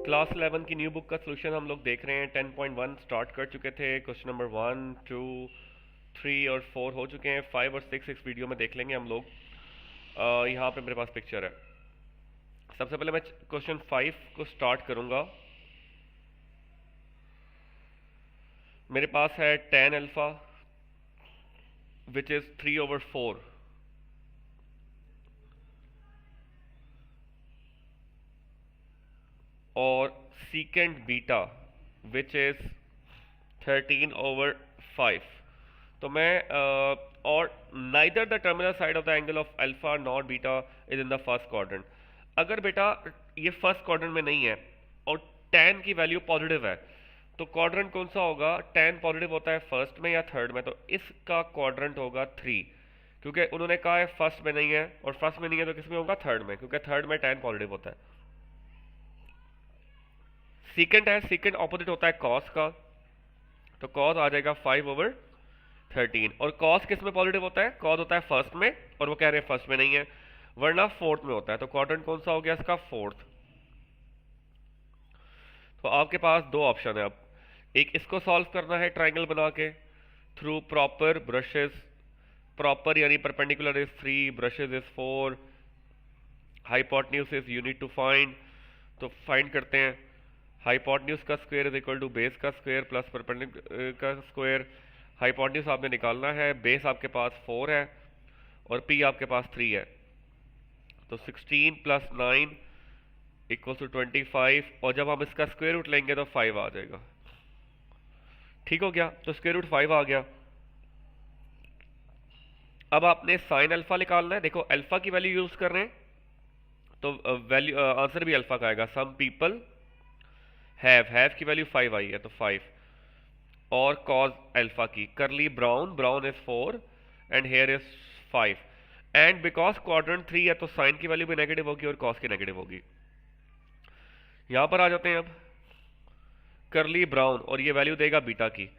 Class 11 की new book का solution हम लोग देख रहे हैं। 10.1 स्टार्ट कर चुके थे। क्वेश्चन नंबर 1, 2, 3 और 4 हो चुके हैं। 5 और 6 इस वीडियो में देख लेंगे हम लोग। यहाँ पे मेरे पास पिक्चर है। सबसे पहले मैं क्वेश्चन 5 को स्टार्ट करूंगा। मेरे पास है tan अल्फा विच इज़ 3/4 और secant बीटा विच इज़ 13/5। तो मैं और neither the terminal side of the angle of alpha not beta is in the first quadrant. अगर बेटा ये फर्स्ट क्वाड्रेंट में नहीं है और tan की वैल्यू पॉजिटिव है, तो क्वाड्रेंट कौन सा होगा? tan पॉजिटिव होता है फर्स्ट में या थर्ड में, तो इसका क्वाड्रेंट होगा 3, क्योंकि उन्होंने कहा है फर्स्ट में नहीं है, और फर्स्ट में नहीं है तो किस में होगा? थर्ड में, क्योंकि थर्ड में tan पॉजिटिव होता है। सीकेंट है, सीकेंट ऑपोजिट होता है कॉस का, तो कॉस आ जाएगा 5/13। और कॉस किस में पॉजिटिव होता है? कॉस होता है फर्स्ट में, और वो कह रहे हैं फर्स्ट में नहीं है, वरना फोर्थ में होता है। तो क्वाड्रेंट कौन सा हो गया इसका? फोर्थ। तो आपके पास दो ऑप्शन है अब। एक इसको सॉल्व करना है ट्राइंगल बना के थ्रू प्रॉपर ब्रशेस। प्रॉपर यानी perpendicular is 3, brushes is 4, hypotenuse is you need to find. तो फाइंड करते हैं। हाइपोटेन्यूज का square is equal to base का स्क्वायर प्लस परपेंडिकुलर का स्क्वायर। हाइपोटेन्यूज आपने निकालना है, बेस आपके पास 4 है और पी आपके पास 3 है। तो 16 + 9 = 25, और जब हम इसका स्क्वायर रूट लेंगे तो 5 आ जाएगा। ठीक हो गया, तो स्क्वायर रूट 5 आ गया। अब आपने साइन अल्फा निकालना है। देखो अल्फा की वैल्यू यूज कर रहे हैं, तो वैल्यू आंसर भी अल्फा का आएगा। सम पीपल हैव की वैल्यू 5 आई है, तो 5। और कॉज अल्फा की करली brown is 4 and here is 5। And because quadrant 3 है तो साइन की वैल्यू भी नेगेटिव होगी और कॉस की नेगेटिव होगी। यहां पर आ जाते हैं अब। करली ब्राउन, और ये वैल्यू देगा बीटा की।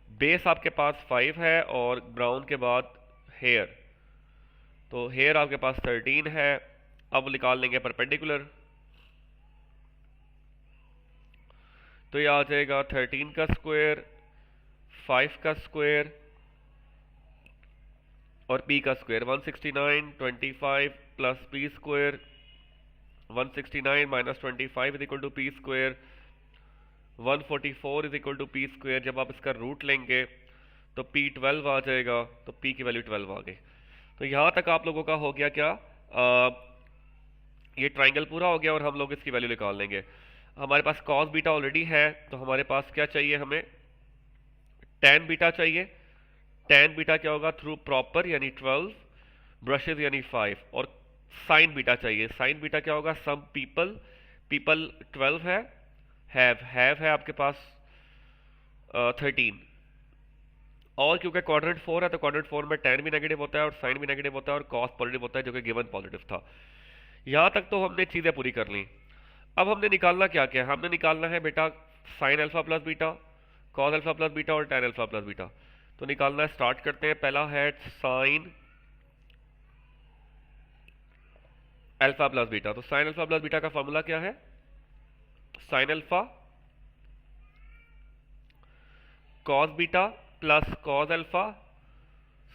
बेस आपके पास 5 है और ब्राउन के बाद हेयर, तो हेयर आपके पास 13 है। अब निकाल लेंगे परपेंडिकुलर, तो ये आ जाएगा 13 का स्क्वायर, 5 का स्क्वायर और p का square. 169 25 plus p square, 169 minus 25 is equal to p square. 144 is equal to p square. जब आप इसका रूट लेंगे तो p 12 आ जाएगा, तो p की वैल्यू 12 आ गई। तो यहां तक आप लोगों का हो गया क्या? ये ट्राइंगल पूरा हो गया और हम लोग इसकी वैल्यू निकाल लेंगे। हमारे पास कॉस बीटा ऑलरेडी है, तो हमारे पास क्या चाहिए? हमें tan बीटा चाहिए। tan बीटा क्या होगा? थ्रू प्रॉपर यानी 12, ब्रशेज यानी 5, और साइन बीटा चाहिए। साइन बीटा क्या होगा? सम पीपल, पीपल 12 है, हैव है आपके पास 13। और क्योंकि क्वाड्रेंट 4 है तो क्वाड्रेंट 4 में tan भी नेगेटिव होता है और साइन भी नेगेटिव होता है और कॉस पॉजिटिव होता है, जो कि गिवन पॉजिटिव था। यहां तक तो हमने चीजें पूरी कर ली। अब हमने निकालना क्या क्या है? हमने निकालना है बेटा sine alpha plus beta, cos alpha plus beta और tan अल्फा प्लस बीटा। तो निकालना है, स्टार्ट करते हैं। पहला है साइन अल्फा प्लस बीटा। तो साइन अल्फा प्लस बीटा का फॉर्मूला क्या है? Sine alpha cos beta plus cos alpha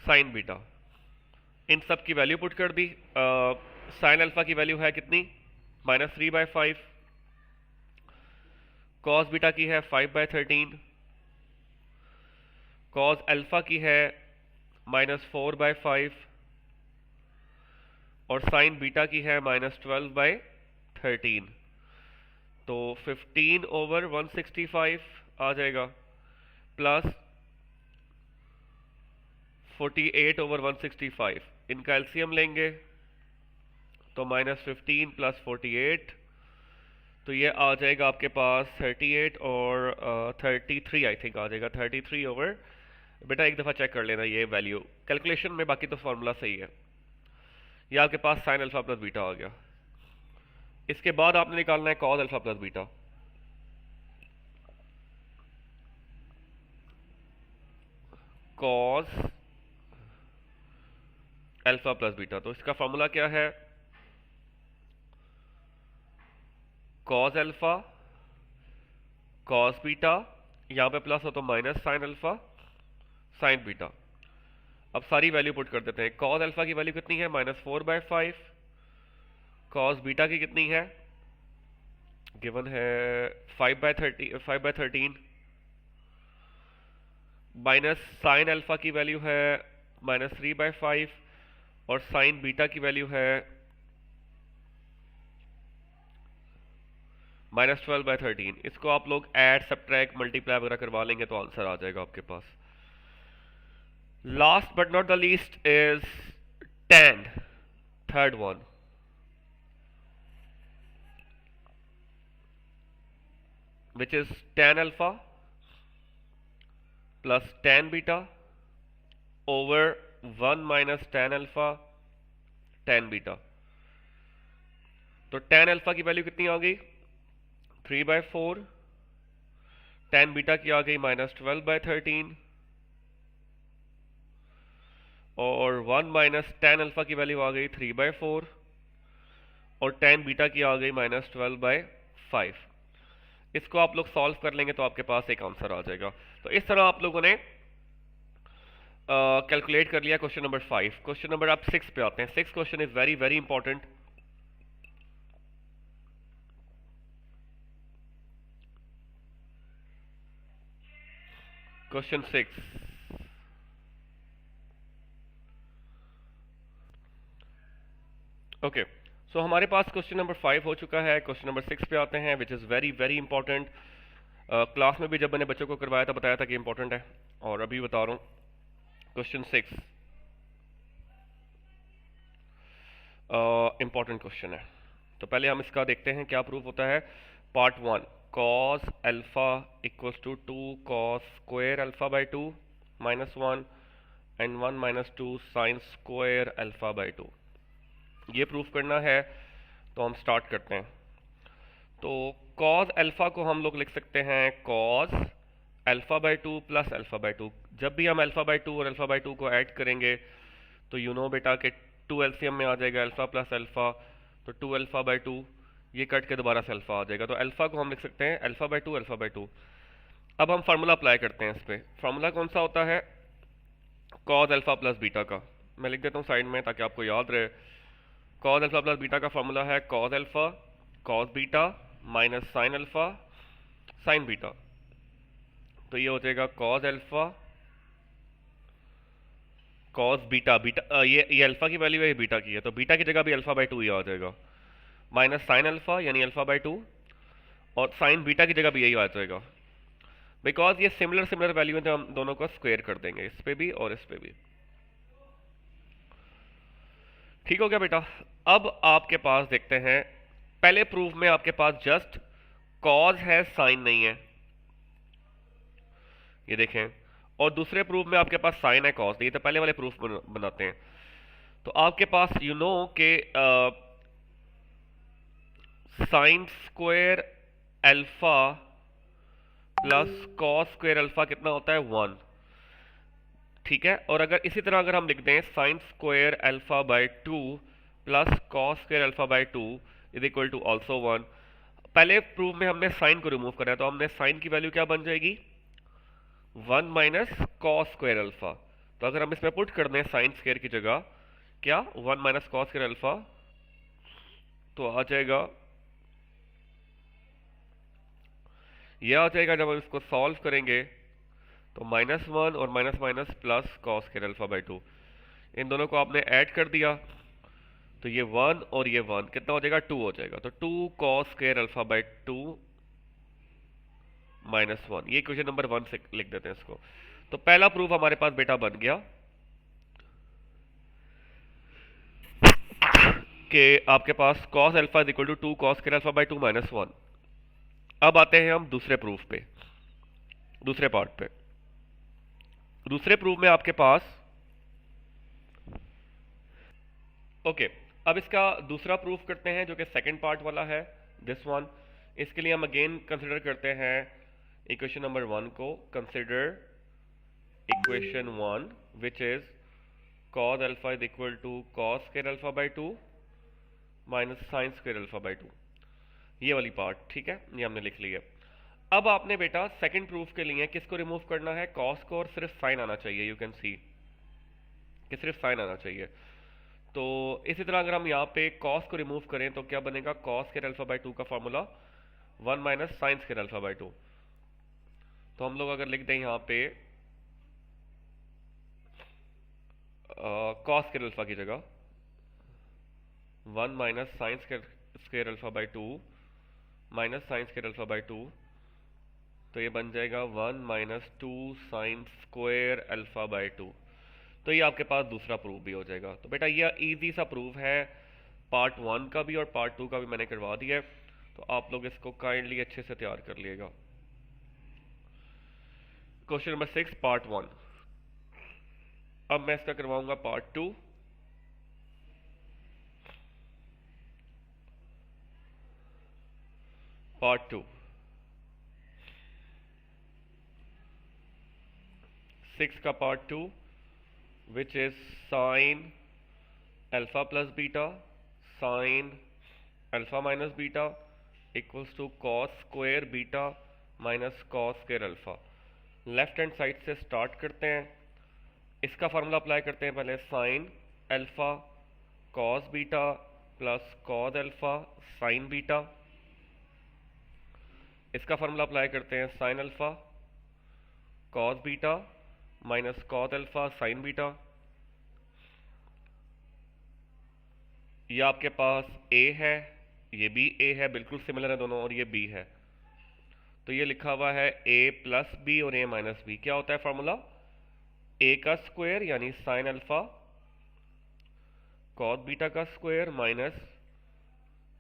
sine beta. इन सब की वैल्यू पुट कर दी। साइन अल्फा की वैल्यू है कितनी? -3/5। कॉस बीटा की है 5/13। कॉस अल्फा की है -4/5 और साइन बीटा की है -12/13। तो 15/165 आ जाएगा, प्लस 48/165। इनका एलसीएम लेंगे तो -15 + 48, तो ये आ जाएगा आपके पास 38 और 33 आई थिंक आ जाएगा। 33 बेटा एक दफ़ा चेक कर लेना ये वैल्यू कैलकुलेशन में, बाकी तो फॉर्मूला सही है। ये आपके पास साइन अल्फा प्लस बीटा आ गया। इसके बाद आपने निकालना है cos alpha plus beta. Cos alpha plus beta, तो इसका फॉर्मूला क्या है? कॉस अल्फा कॉस बीटा, यहाँ पे प्लस हो तो minus sine alpha sine beta. अब सारी वैल्यू पुट कर देते हैं। कॉस अल्फा की वैल्यू कितनी है? -4/5। कॉस बीटा की कितनी है? गिवन है 5/13। माइनस साइन अल्फा की वैल्यू है -3/5 और साइन बीटा की वैल्यू है -12/13। इसको आप लोग ऐड सब्ट्रैक्ट मल्टीप्लाई वगैरह करवा लेंगे तो आंसर आ जाएगा आपके पास। Last but not the least is tan, third one, which is tan alpha plus tan beta over 1 minus tan alpha tan beta। तो tan अल्फा की वैल्यू कितनी आ गई? 3/4। tan बीटा की आ गई -12/13 और 1 माइनस tan अल्फा की वैल्यू आ गई 3/4 और tan बीटा की आ गई -12/5। इसको आप लोग सॉल्व कर लेंगे तो आपके पास एक आंसर आ जाएगा। तो इस तरह आप लोगों ने कैलकुलेट कर लिया क्वेश्चन नंबर 5। क्वेश्चन नंबर आप 6 पे आते हैं। 6 question is very very important. Question 6, okay so हमारे पास क्वेश्चन नंबर 5 हो चुका है। क्वेश्चन नंबर 6 पे आते हैं, which is very very important. Class में भी जब मैंने बच्चों को करवाया था बताया था कि इंपॉर्टेंट है, और अभी बता रहा हूँ। क्वेश्चन 6 इंपॉर्टेंट क्वेश्चन है। तो पहले हम इसका देखते हैं क्या प्रूफ होता है। Part 1, cos alpha equals to 2 cos square alpha by 2 -1 and 1 - 2 sine square alpha by 2। ये प्रूफ करना है, तो हम स्टार्ट करते हैं। तो cos अल्फा को हम लोग लिख सकते हैं cos alpha by 2 plus alpha by 2। जब भी हम अल्फा बाई 2 और अल्फा बाई 2 को ऐड करेंगे तो यू नो बेटा के 2 एलसीएम में आ जाएगा अल्फा प्लस अल्फा, तो 2 अल्फा बाई 2, ये कट के दोबारा से अल्फा आ जाएगा। तो अल्फा को हम लिख सकते हैं अल्फा बाई 2 अल्फा बाई 2। अब हम फार्मूला अप्लाई करते हैं इस पर। फार्मूला कौन सा होता है? cos अल्फा प्लस बीटा का। मैं लिख देता हूँ साइड में ताकि आपको याद रहे। cos अल्फा प्लस बीटा का फार्मूला है cos alpha cos beta minus sine alpha sine beta. तो ये हो जाएगा cos alpha cos beta, beta ये अल्फा की वैल्यू है, ये बीटा की है, तो बीटा की जगह भी अल्फा बाई 2 ही आ जाएगा, माइनस साइन अल्फा यानी अल्फा बाई 2 और साइन बीटा की जगह भी यही आ जाएगा, बिकॉज ये सिमिलर सिमिलर वैल्यू है तो हम दोनों को स्क्वायर कर देंगे, इस पे भी और इस पे भी। ठीक हो गया बेटा। अब आपके पास देखते हैं, पहले प्रूफ में आपके पास जस्ट कॉज है, साइन नहीं है, ये देखें, और दूसरे प्रूफ में आपके पास साइन है कॉज नहीं है। तो पहले वाले प्रूफ बनाते हैं। तो आपके पास यू नो के sign square alpha plus cos square alpha कितना होता है? 1। ठीक है, और अगर इसी तरह अगर हम लिख दें sine square alpha by 2 plus cos square alpha by 2 is equal to also 1। पहले प्रूफ में हमने साइन को रिमूव करा है, तो हमने साइन की वैल्यू क्या बन जाएगी? 1 माइनस कॉस स्क्वायर अल्फा। तो अगर हम इसमें पुट कर दें साइन स्क्वायर की जगह क्या 1 माइनस कॉस स्क्वायर अल्फा, तो आ जाएगा, यह आ जाएगा जब हम इसको सॉल्व करेंगे तो -1 और minus minus plus cos square alpha by 2, इन दोनों को आपने ऐड कर दिया तो ये 1 और ये 1 कितना हो जाएगा? 2 हो जाएगा। तो 2 कॉस स्क्वायर अल्फा बाई 2 -1, ये क्वेश्चन नंबर 1 से लिख देते हैं इसको। तो पहला प्रूफ हमारे पास बेटा बन गया कि आपके पास cos alpha is equal to 2 cos square alpha by 2 -1। अब आते हैं हम दूसरे प्रूफ पे, दूसरे पार्ट पे। दूसरे प्रूफ में आपके पास ओके अब इसका दूसरा प्रूफ करते हैं जो कि सेकंड पार्ट वाला है, दिस वन। इसके लिए हम अगेन कंसिडर करते हैं इक्वेशन नंबर 1 को। Consider equation 1 which is cos alpha is equal to cos square alpha by 2 minus sine square alpha by 2, ये वाली पार्ट। ठीक है, ये हमने लिख लिया। अब आपने बेटा सेकंड प्रूफ के लिए किसको रिमूव करना है, कॉस को, और सिर्फ साइन आना चाहिए। यू कैन सी कि सिर्फ साइन आना चाहिए। तो इसी तरह अगर हम यहाँ पे कॉस को रिमूव करें तो क्या बनेगा, कॉस स्क्वायर अल्फा बाई 2 का formula 1 minus sine square alpha by 2। तो हम लोग अगर लिख दें यहाँ पे कॉस स्क्वायर अल्फा की जगह 1 minus sine square alpha by 2 minus sine square alpha by 2, तो ये बन जाएगा 1 minus 2 sine square alpha by 2। तो ये आपके पास दूसरा प्रूफ भी हो जाएगा। तो बेटा ये इजी सा प्रूफ है, पार्ट 1 का भी और पार्ट 2 का भी मैंने करवा दिया है। तो आप लोग इसको काइंडली अच्छे से तैयार कर लिएगा। Question number 6 part 1। अब मैं इसका करवाऊंगा पार्ट 2। पार्ट 2 6 का part 2 which is sin alpha plus beta sin alpha minus beta equals to cos square beta minus cos square alpha। Left hand side से स्टार्ट करते हैं, इसका फार्मूला अप्लाई करते हैं पहले, sin alpha cos beta plus cos alpha sin beta। इसका formula apply करते हैं sin alpha cos beta minus cos alpha sine beta. ये आपके पास a है, ये भी a है, बिल्कुल सिमिलर है दोनों, और ये b है। तो ये लिखा हुआ है a प्लस बी और a माइनस बी। क्या होता है फार्मूला, a का स्क्वायर यानी साइन अल्फा कॉस बीटा का square minus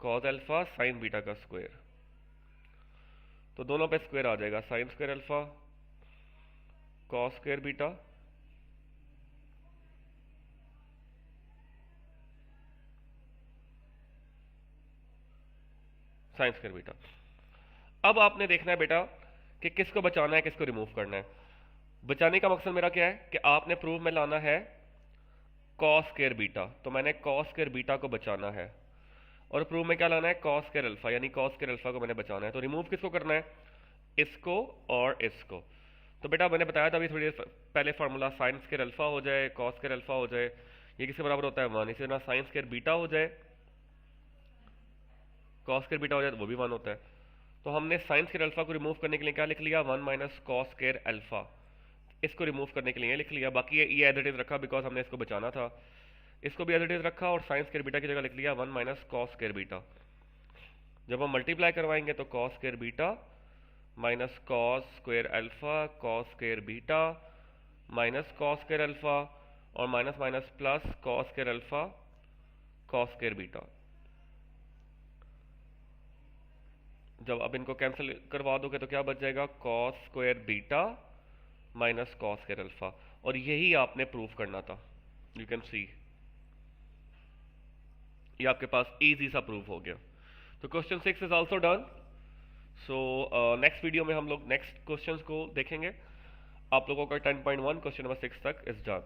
cos alpha sine beta का स्क्वायर। तो दोनों पे स्क्वायर आ जाएगा, sign square alpha cos square beta sine square beta. अब आपने देखना है बेटा कि किसको बचाना है, किसको रिमूव करना है। बचाने का मकसद मेरा क्या है कि आपने प्रूफ में लाना है कॉस स्क्वायर बीटा, तो मैंने कॉस स्क्वायर बीटा को बचाना है, और प्रूफ में क्या लाना है, कॉस स्क्वायर अल्फा, यानी कॉस स्क्वायर अल्फा को मैंने बचाना है। तो रिमूव किसको करना है, इसको और इसको। तो बेटा मैंने बताया था अभी थोड़ी देर पहले फार्मूला, साइन स्क्वायर अल्फा हो जाए कॉस स्क्वायर अल्फा हो जाए, ये किसके बराबर होता है 1। इसी तरह साइन स्क्वायर बीटा हो जाए कॉस स्क्वायर बीटा हो जाए तो वो भी 1 होता है। तो हमने साइन स्क्वायर अल्फा को रिमूव करने के लिए क्या लिख लिया, 1 माइनस कॉस स्क्वायर अल्फा। इसको रिमूव करने के लिए लिख लिया, बाकी ये एज इट इज रखा बिकॉज हमने इसको बचाना था। इसको भी एज इट इज रखा और साइन स्क्वायर बीटा की जगह लिख लिया 1 माइनस कॉस स्क्वायर बीटा। जब हम मल्टीप्लाई करवाएंगे तो cos square beta minus cos square alpha cos square beta minus cos square alpha और minus minus plus cos square alpha cos square beta. जब अब इनको कैंसिल करवा दोगे तो क्या बच जाएगा, cos square beta minus cos square alpha. और यही आपने प्रूफ करना था। यू कैन सी ये आपके पास इजी सा प्रूफ हो गया। तो question 6 is also done. So next video में हम लोग नेक्स्ट क्वेश्चंस को देखेंगे। आप लोगों का 10.1 क्वेश्चन नंबर 6 तक इज डन।